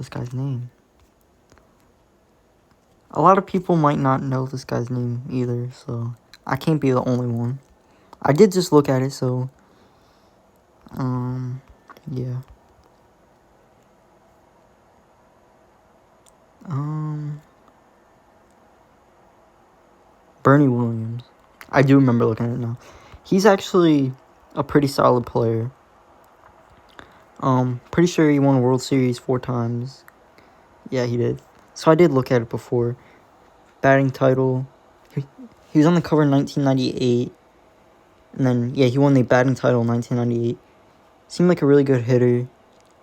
this guy's name. A lot of people might not know this guy's name either, so I can't be the only one. I did just look at it, so yeah. Bernie Williams. I do remember looking at it now. He's actually a pretty solid player. Pretty sure he won a World Series 4 times. Yeah, he did. So I did look at it before. Batting title. He was on the cover in 1998. And then, yeah, he won the batting title in 1998. Seemed like a really good hitter.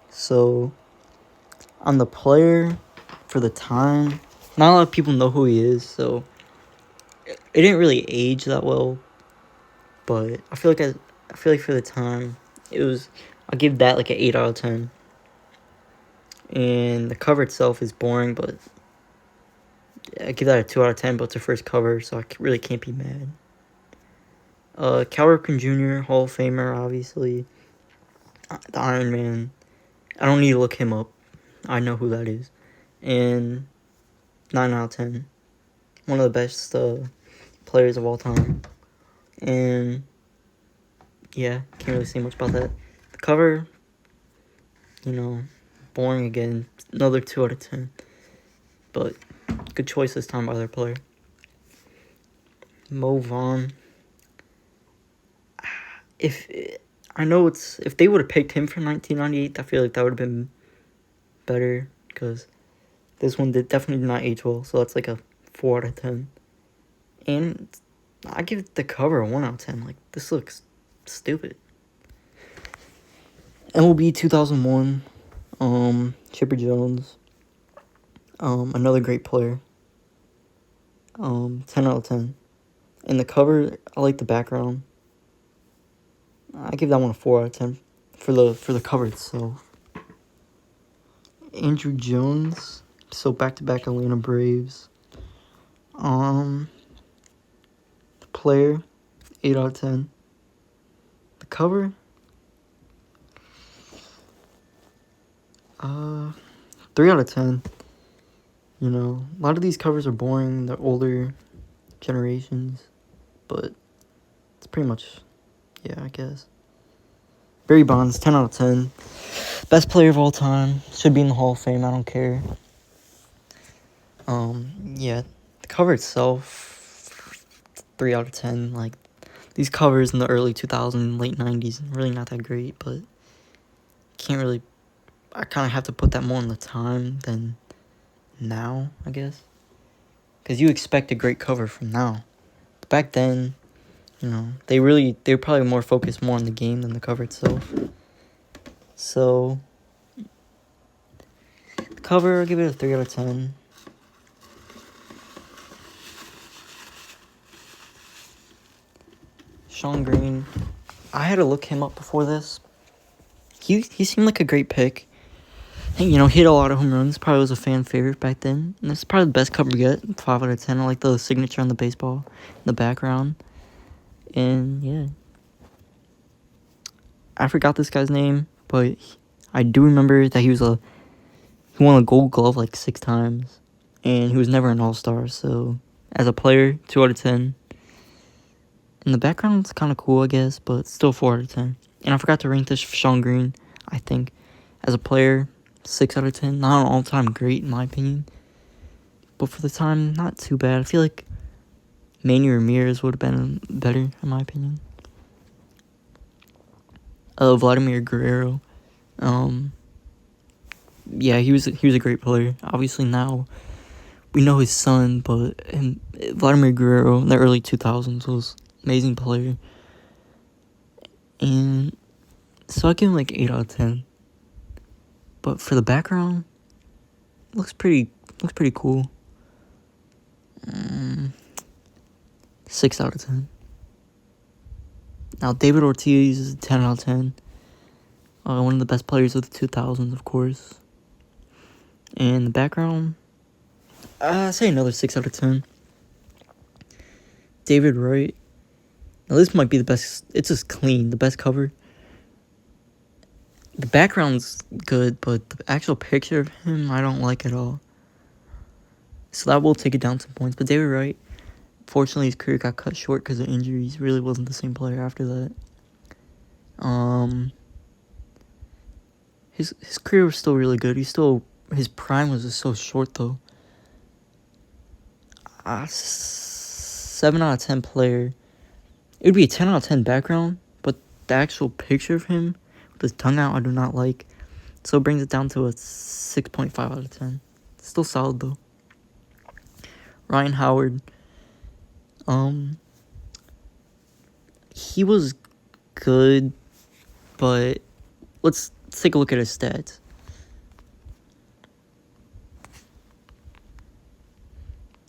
So, on the player, for the time, not a lot of people know who he is, so it didn't really age that well. But I feel like for the time, I'll give that like an 8 out of 10. And the cover itself is boring, but I give that a 2 out of 10, but it's a first cover, so I really can't be mad. Cal Ripken Jr., Hall of Famer, obviously. The Iron Man. I don't need to look him up. I know who that is. And 9 out of 10. One of the best players of all time. And yeah, can't really say much about that. The cover, boring again. Another 2 out of 10. But good choice this time by their player. Mo Vaughn. If they would have picked him for 1998, I feel like that would have been better, because this one definitely did not age well, so that's like a 4 out of 10. And I give the cover a 1 out of 10. Like, this looks stupid. MLB 2001, Chipper Jones, another great player, 10 out of 10. And the cover, I like the background. I give that one a 4 out of 10 for the cover itself. Andrew Jones, so back-to-back Atlanta Braves. The player, 8 out of 10. The cover, 3 out of 10. A lot of these covers are boring, the older generations, but it's pretty much, yeah, I guess. Barry Bonds, 10 out of 10. Best player of all time. Should be in the Hall of Fame, I don't care. Yeah, the cover itself, 3 out of 10. Like, these covers in the early 2000s, late 90s, really not that great, but I kind of have to put that more in the time than now, I guess. Because you expect a great cover from now. But back then, they were probably more focused more on the game than the cover itself. So, the cover, I'll give it a 3 out of 10. Sean Green, I had to look him up before this. He seemed like a great pick. He hit a lot of home runs. Probably was a fan favorite back then. And this is probably the best cover to get. 5 out of 10. I like the signature on the baseball in the background. And yeah, I forgot this guy's name, but I do remember that he won a Gold Glove like 6 times, and he was never an All-Star. So as a player, 2 out of 10. And the background's kind of cool, I guess, but still 4 out of 10. And I forgot to rank this for Sean Green, I think. As a player, 6 out of 10. Not an all-time great, in my opinion. But for the time, not too bad. I feel like Manny Ramirez would have been better, in my opinion. Vladimir Guerrero. Yeah, he was a great player. Obviously now we know his son, but Vladimir Guerrero in the early 2000s was an amazing player. And so I give him like 8 out of 10. But for the background, looks pretty cool. 6 out of 10. Now, David Ortiz is 10 out of 10. One of the best players of the 2000s, of course. And the background, I say another 6 out of 10. David Wright. Now, this might be the best. It's just clean. The best cover. The background's good, but the actual picture of him, I don't like at all. So that will take it down some points. But they were right. Fortunately, his career got cut short because of injuries. He really wasn't the same player after that. His career was still really good. His prime was just so short though. 7 out of 10 player. It would be a 10 out of 10 background, but the actual picture of him with his tongue out, I do not like. So it brings it down to a 6.5 out of 10. Still solid though. Ryan Howard. He was good, but let's take a look at his stats.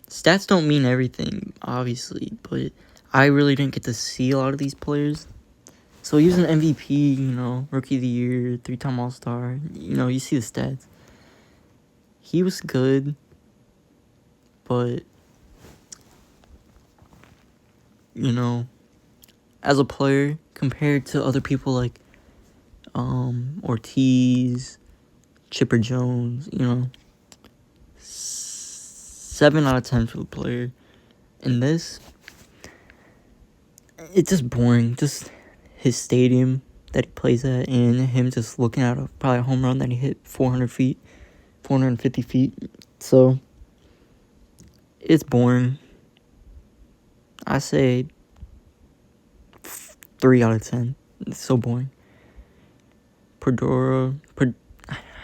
Stats don't mean everything, obviously, but I really didn't get to see a lot of these players. So he was an MVP, Rookie of the Year, 3-time All-Star. You see the stats. He was good, but, as a player, compared to other people like Ortiz, Chipper Jones, 7 out of 10 for the player. And this, it's just boring. Just his stadium that he plays at, and him just looking at probably a home run that he hit 450 feet. So it's boring. I say 3 out of 10. It's so boring.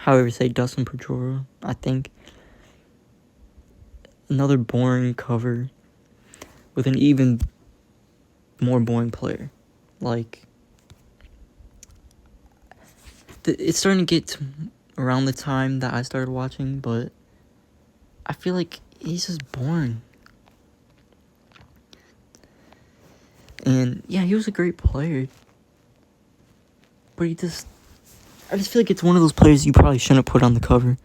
However you say Dustin Pedroia, I think. Another boring cover with an even more boring player. Like, it's starting to get to around the time that I started watching, but I feel like he's just boring. And yeah, he was a great player, but I just feel like it's one of those players you probably shouldn't put on the cover.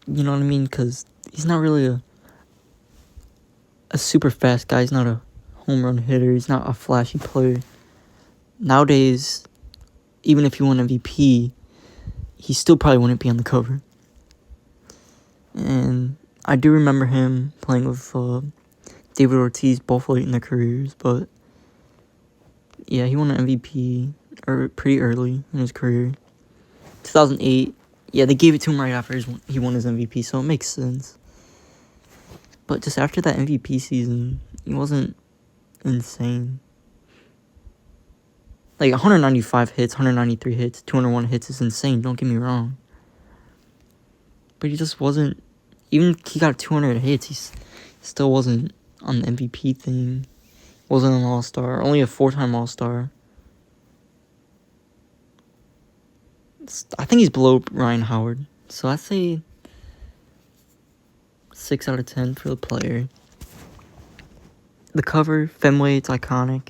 You know what I mean? Because he's not really a super fast guy. He's not a home run hitter. He's not a flashy player. Nowadays, even if he won MVP, he still probably wouldn't be on the cover. And I do remember him playing with David Ortiz both late in their careers, but yeah, he won an MVP pretty early in his career. 2008, yeah, they gave it to him right after he won his MVP, so it makes sense. But just after that MVP season, he wasn't insane. Like 195 hits, 193 hits, 201 hits is insane, don't get me wrong. But he just wasn't, even he got 200 hits, he still wasn't on the MVP thing. Wasn't an All-Star, only a 4-time All-Star. I think he's below Ryan Howard. So I say 6 out of 10 for the player. The cover, Fenway, it's iconic.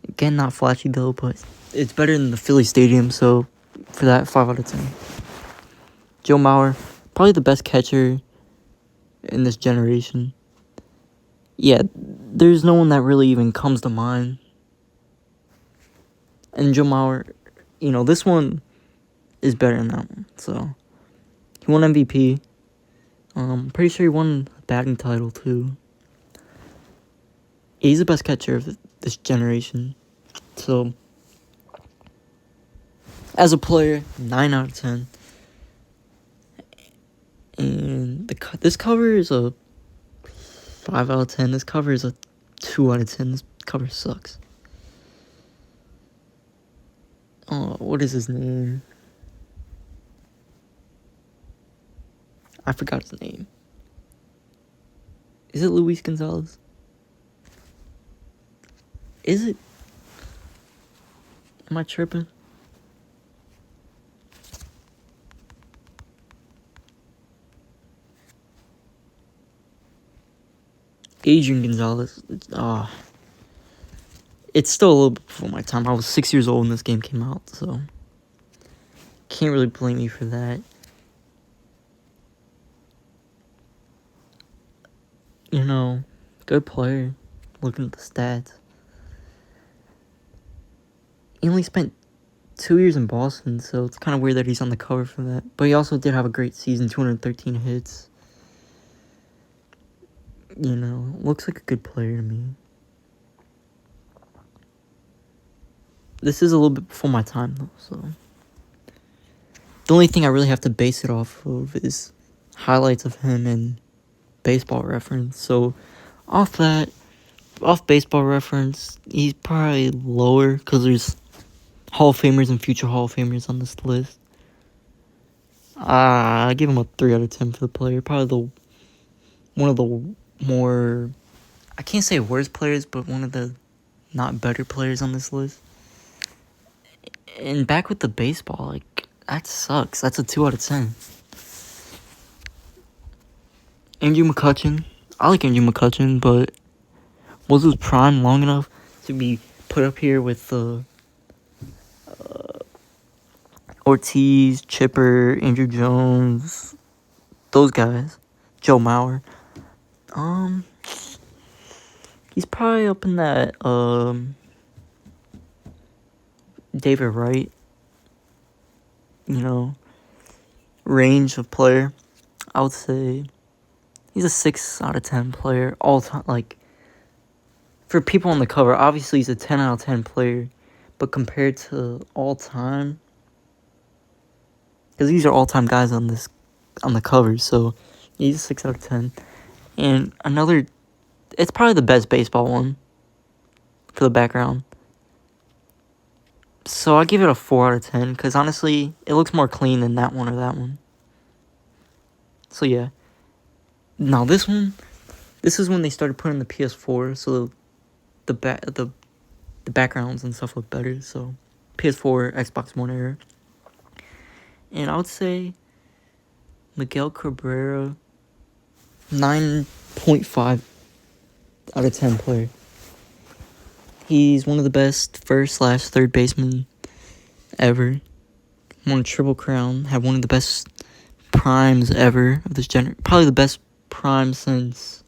Again, not flashy though, but it's better than the Philly Stadium, so for that, 5 out of 10. Joe Mauer, probably the best catcher in this generation. Yeah, there's no one that really even comes to mind. And Joe Mauer, this one is better than that one. So, he won MVP. Pretty sure he won a batting title too. He's the best catcher of this generation. So, as a player, 9 out of 10. And this cover is a 5 out of 10. This cover is a 2 out of 10. This cover sucks. Oh, what is his name? I forgot his name. Is it Luis Gonzalez? Is it? Am I tripping? Adrian Gonzalez. It's still a little bit before my time. I was 6 years old when this game came out, so can't really blame me for that. Good player. Looking at the stats. He only spent 2 years in Boston, so it's kind of weird that he's on the cover for that. But he also did have a great season, 213 hits. You know, looks like a good player to me. This is a little bit before my time, though, so... The only thing I really have to base it off of is highlights of him and Baseball Reference. So, off Baseball Reference, he's probably lower because there's Hall of Famers and future Hall of Famers on this list. I give him a 3 out of 10 for the player. Probably one of the more, I can't say worst players, but one of the not better players on this list. And back with the baseball, like, that sucks. That's a 2 out of 10. Andrew McCutchen. I like Andrew McCutchen, but was his prime long enough to be put up here with Ortiz, Chipper, Andrew Jones, those guys, Joe Mauer? He's probably up in that David Wright, range of player. I would say he's a 6 out of 10 player all time. Like, for people on the cover, obviously he's a 10 out of 10 player, but compared to all time, because these are all time guys on the cover, so he's a 6 out of 10. And it's probably the best baseball one for the background. So I give it a 4 out of 10, because honestly, it looks more clean than that one or that one. So yeah. Now this is when they started putting the PS4, so the backgrounds and stuff look better. So PS4, Xbox One era. And I would say Miguel Cabrera, 9.5 out of 10 player. He's one of the best first/third basemen ever. Won a Triple Crown. Had one of the best primes ever of this generation. Probably the best prime since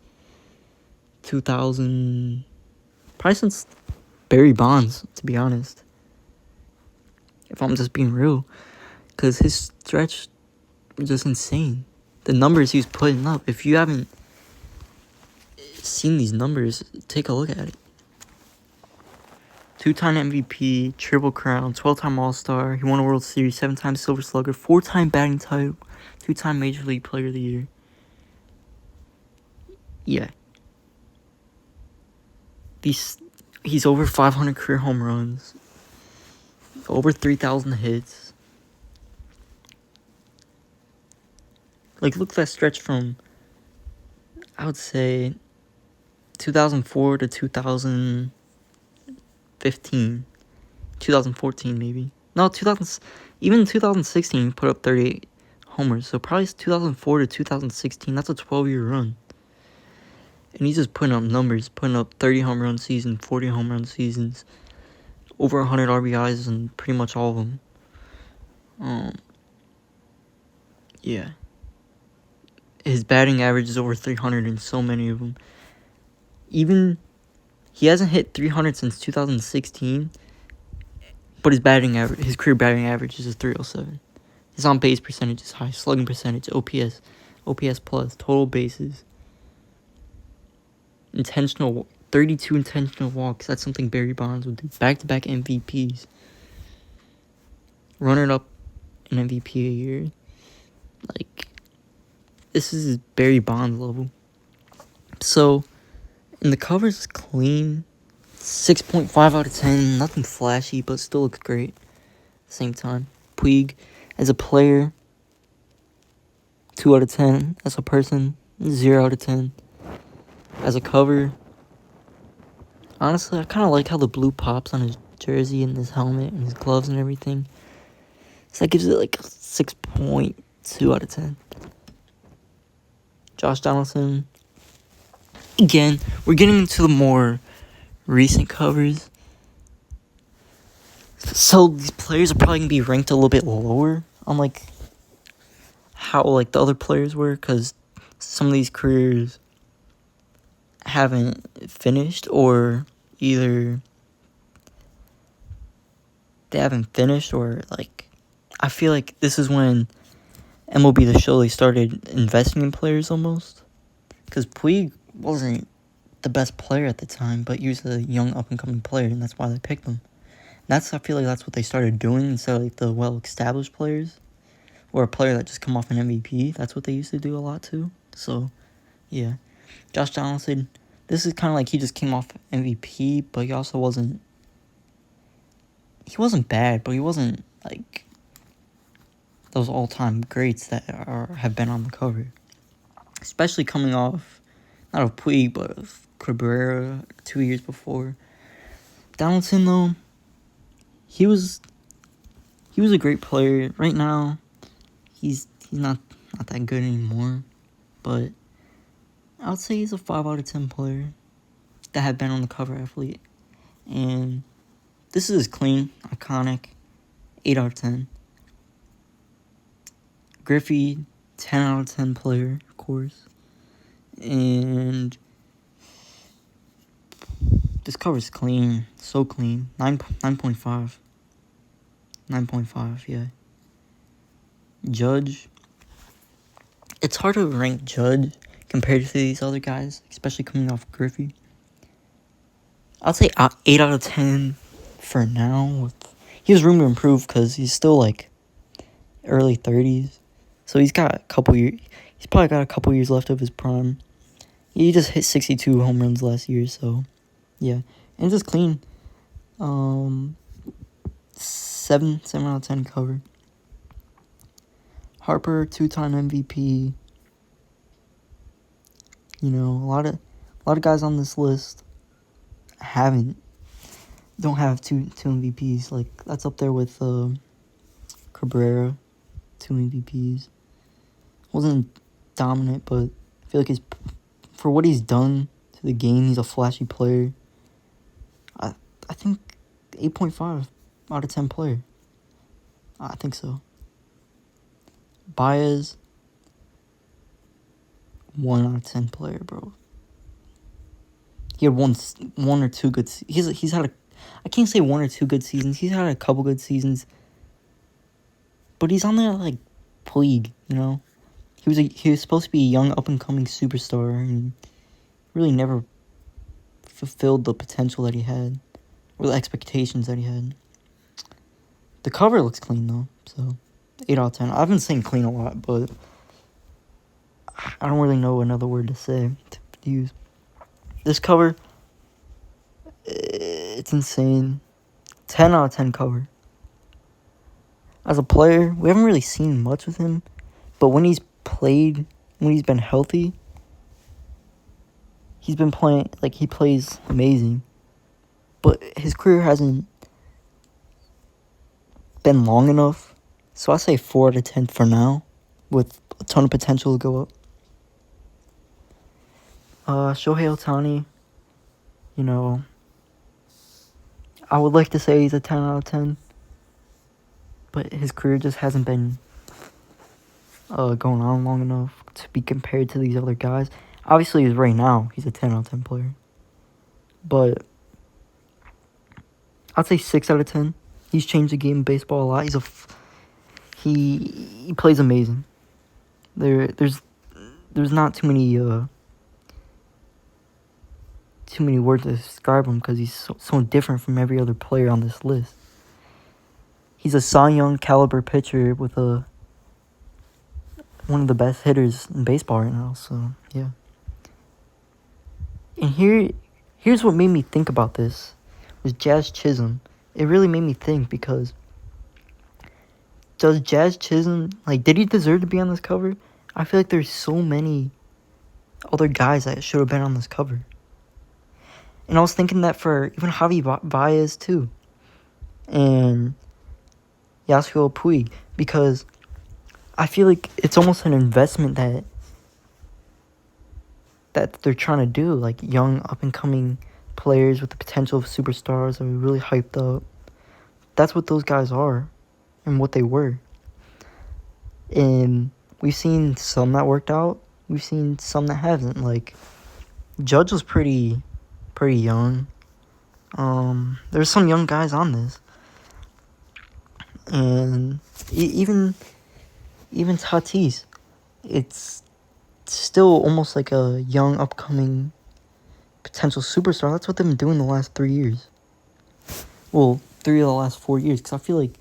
2000. Probably since Barry Bonds, to be honest. If I'm just being real. Because his stretch was just insane. The numbers he was putting up. If you haven't seen these numbers, take a look at it. 2-time MVP, Triple Crown, 12-time All-Star. He won a World Series, 7-time Silver Slugger, 4-time batting title, 2-time Major League Player of the Year. Yeah. He's over 500 career home runs, over 3,000 hits. Like, look at that stretch from, I would say, 2004 to 2015. 2014 maybe. No, even 2016 he put up 38 homers. So probably 2004 to 2016. That's a 12-year run. And he's just putting up numbers, putting up 30 home run seasons, 40 home run seasons, over 100 RBIs in pretty much all of them. Yeah. His batting average is over 300 in so many of them. Even he hasn't hit 300 since 2016, but his career batting average is a 307. His on base percentage is high, slugging percentage, OPS plus, total bases, 32 intentional walks. That's something Barry Bonds would do. Back-to-back MVPs. Runner up an MVP a year. Like, this is Barry Bonds level. So, and the cover is clean. 6.5 out of 10. Nothing flashy, but still looks great. At the same time. Puig, as a player, 2 out of 10. As a person, 0 out of 10. As a cover, honestly, I kind of like how the blue pops on his jersey and his helmet and his gloves and everything. So that gives it like a 6.2 out of 10. Josh Donaldson. Again, we're getting into the more recent covers. So these players are probably going to be ranked a little bit lower on like how like the other players were, because some of these careers haven't finished, or either they haven't finished, or like I feel like this is when MLB The Show they started investing in players almost, because Puig wasn't the best player at the time, but he was a young up and coming player, and that's why they picked him. I feel like that's what they started doing instead of like the well established players, or a player that just come off an MVP. That's what they used to do a lot too. So, yeah, Josh Donaldson. This is kind of like he just came off MVP, but he also wasn't. He wasn't bad, but he wasn't like those all-time greats that have been on the cover. Especially coming off, not of Puig, but of Cabrera 2 years before. Donaldson, though, he was a great player. Right now, he's not that good anymore, but I would say he's a 5 out of 10 player that had been on the cover athlete. And this is clean, iconic, 8 out of 10. Griffey, 10 out of 10 player, of course. And this cover's clean, so clean. 9.5. 9.5, yeah. Judge. It's hard to rank Judge compared to these other guys, especially coming off Griffey. I'll say 8 out of 10 for now. He has room to improve because he's still like early 30s. So he's got a couple years. He's probably got a couple years left of his prime. He just hit 62 home runs last year, so yeah. And just clean. 7 out of 10 cover. Harper, 2-time MVP. You know, a lot of guys on this list don't have two MVPs. Like, that's up there with Cabrera, 2 MVPs. Wasn't dominant, but I feel like for what he's done to the game, he's a flashy player. I think 8.5 out of 10 player. I think so. Baez, 1 out of 10 player, bro. He had one or two good. He's had I can't say 1 or 2 good seasons. He's had a couple good seasons, but he's on there like Puig, you know. He was supposed to be a young up and coming superstar, and really never fulfilled the potential that he had, or the expectations that he had. The cover looks clean though, so 8 out of 10. I've been saying clean a lot, but I don't really know another word to say to use. This cover, it's insane. 10 out of 10 cover. As a player, we haven't really seen much of him, but when he's been healthy, he's been playing, like, he plays amazing. But his career hasn't been long enough, so I say 4 out of 10 for now, with a ton of potential to go up. Shohei Ohtani, you know, I would like to say he's a 10 out of 10, but his career just hasn't been going on long enough to be compared to these other guys. Obviously, right now, he's a 10 out of 10 player, but I'd say 6 out of 10. He's changed the game of baseball a lot. He plays amazing. There's not too many words to describe him because he's so different from every other player on this list. He's a Cy Young caliber pitcher with one of the best hitters in baseball right now. So yeah. And here's what made me think about this was Jazz Chisholm. It really made me think because does Jazz Chisholm, like, did he deserve to be on this cover? I feel like there's so many other guys that should have been on this cover. And I was thinking that for even Javi Baez, too. And Yasuo Puig. Because I feel like it's almost an investment that they're trying to do. Like, young, up-and-coming players with the potential of superstars that are really hyped up. That's what those guys are. And what they were. And we've seen some that worked out. We've seen some that haven't. Like, Judge was pretty young. There's some young guys on this. And even Tatis, it's still almost like a young, upcoming potential superstar. That's what they've been doing the last 3 years. Well, 3 of the last 4 years, because I feel like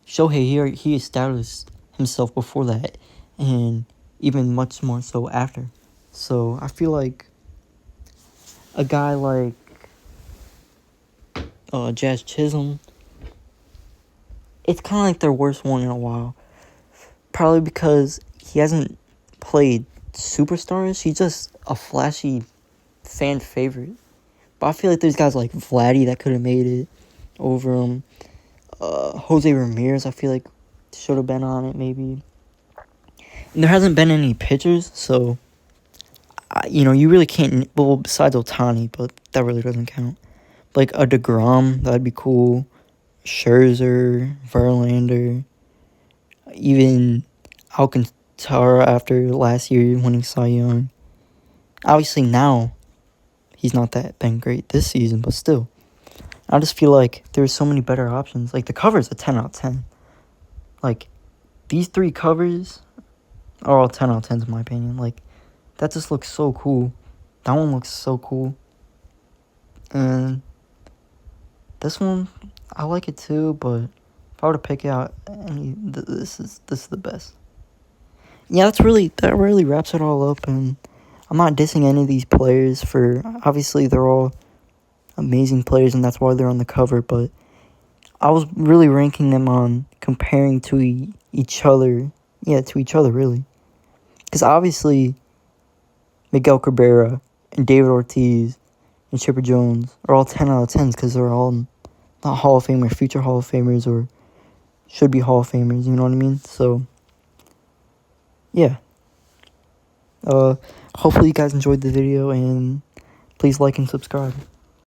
Shohei, he established himself before that, and even much more so after. So I feel like a guy like Jazz Chisholm, it's kind of like their worst one in a while. Probably because he hasn't played superstars. He's just a flashy fan favorite. But I feel like there's guys like Vladdy that could have made it over him. Jose Ramirez, I feel like, should have been on it maybe. And there hasn't been any pitchers, so you really can't. Well, besides Ohtani, but that really doesn't count. Like a DeGrom, that'd be cool. Scherzer, Verlander, even Alcantara after last year winning Cy Young. Obviously now, he's not been great this season, but still. I just feel like there's so many better options. Like, the cover's a 10 out of 10. Like, these 3 covers are all 10 out of 10s in my opinion. Like, that just looks so cool. That one looks so cool. And this one, I like it too, but if I were to pick out any, this is the best. Yeah, that really wraps it all up, and I'm not dissing any of these players for, obviously they're all amazing players and that's why they're on the cover, but I was really ranking them on comparing to each other. Yeah, to each other, really. Because obviously, Miguel Cabrera and David Ortiz and Chipper Jones are all 10 out of 10s because they're all not Hall of Famers, future Hall of Famers, or should be Hall of Famers, you know what I mean? So, yeah. Hopefully you guys enjoyed the video, and please like and subscribe.